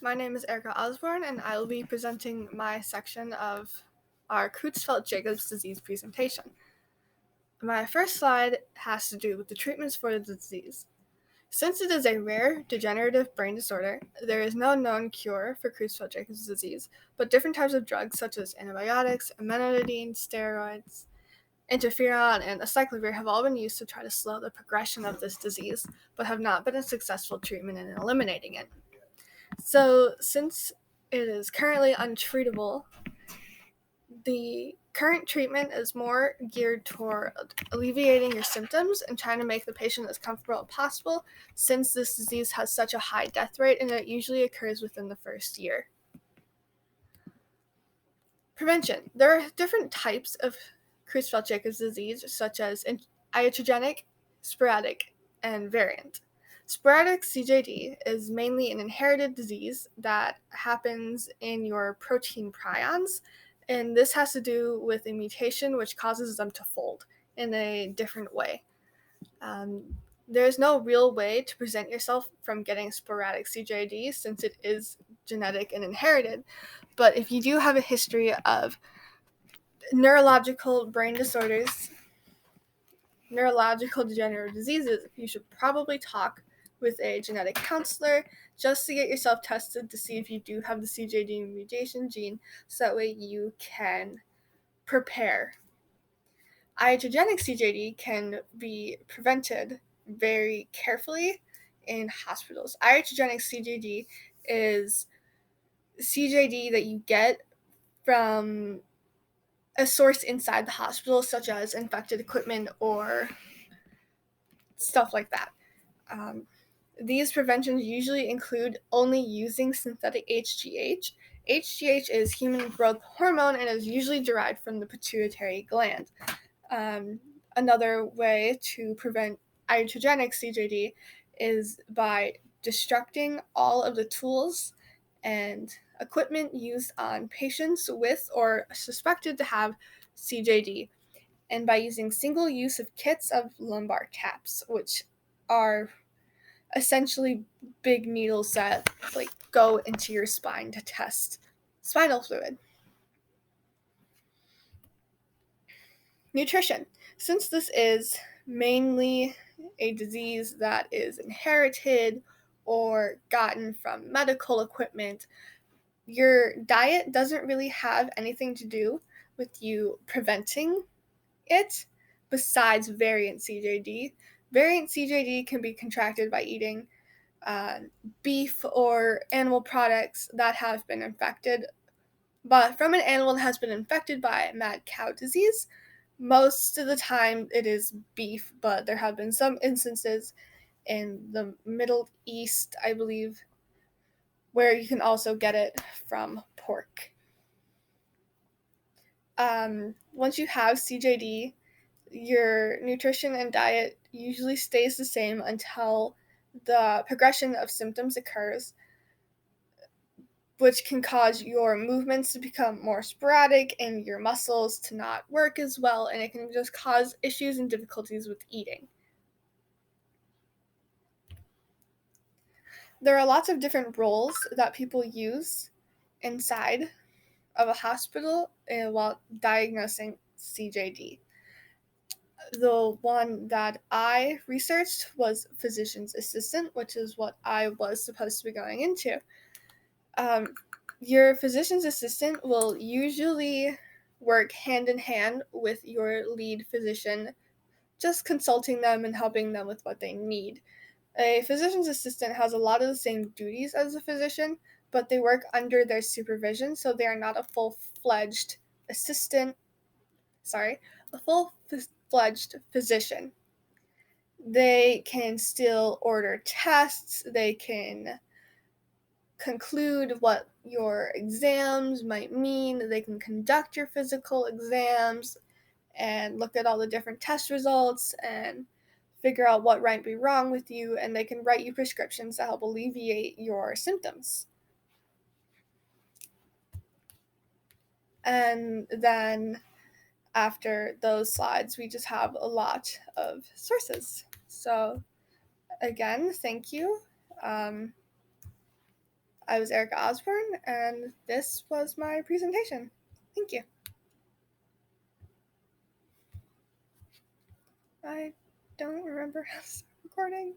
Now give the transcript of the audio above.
My name is Erica Osborne, and I will be presenting my section of our Creutzfeldt-Jacobs disease presentation. My first slide has to do with the treatments for the disease. Since it is a rare degenerative brain disorder, there is no known cure for Creutzfeldt-Jacobs disease, but different types of drugs such as antibiotics, amantadine, steroids, interferon, and acyclovir have all been used to try to slow the progression of this disease, but have not been a successful treatment in eliminating it. So, since it is currently untreatable, the current treatment is more geared toward alleviating your symptoms and trying to make the patient as comfortable as possible, since this disease has such a high death rate and it usually occurs within the first year. Prevention. There are different types of Creutzfeldt-Jacobs disease, such as iatrogenic, sporadic, and variant. Sporadic CJD is mainly an inherited disease that happens in your protein prions, and this has to do with a mutation which causes them to fold in a different way. There's no real way to prevent yourself from getting sporadic CJD since it is genetic and inherited, but if you do have a history of neurological brain disorders, neurological degenerative diseases, you should probably talk with a genetic counselor just to get yourself tested to see if you do have the CJD mutation gene, so that way you can prepare. Iatrogenic CJD can be prevented very carefully in hospitals. Iatrogenic CJD is CJD that you get from a source inside the hospital, such as infected equipment or stuff like that. These preventions usually include only using synthetic HGH. HGH is human growth hormone and is usually derived from the pituitary gland. Another way to prevent iatrogenic CJD is by destructing all of the tools and equipment used on patients with or suspected to have CJD, and by using single use of kits of lumbar taps, which are essentially big needles that go into your spine to test spinal fluid. Nutrition. Since this is mainly a disease that is inherited or gotten from medical equipment, your diet doesn't really have anything to do with you preventing it besides variant CJD. Variant CJD can be contracted by eating beef or animal products that have been infected, but from an animal that has been infected by mad cow disease. Most of the time it is beef, but there have been some instances in the Middle East, I believe, where you can also get it from pork. Once you have CJD, your nutrition and diet usually stays the same until the progression of symptoms occurs, which can cause your movements to become more sporadic and your muscles to not work as well, and it can just cause issues and difficulties with eating. There are lots of different roles that people use inside of a hospital while diagnosing CJD. The one that I researched was physician's assistant, which is what I was supposed to be going into. Your physician's assistant will usually work hand in hand with your lead physician, just consulting them and helping them with what they need. A physician's assistant has a lot of the same duties as a physician, but they work under their supervision, so they are not a full-fledged physician. They can still order tests, they can conclude what your exams might mean, they can conduct your physical exams and look at all the different test results and figure out what might be wrong with you, and they can write you prescriptions to help alleviate your symptoms. And then after those slides, we just have a lot of sources. So again, thank you. I was Erica Osborne, and this was my presentation. Thank you. I don't remember how to start recording.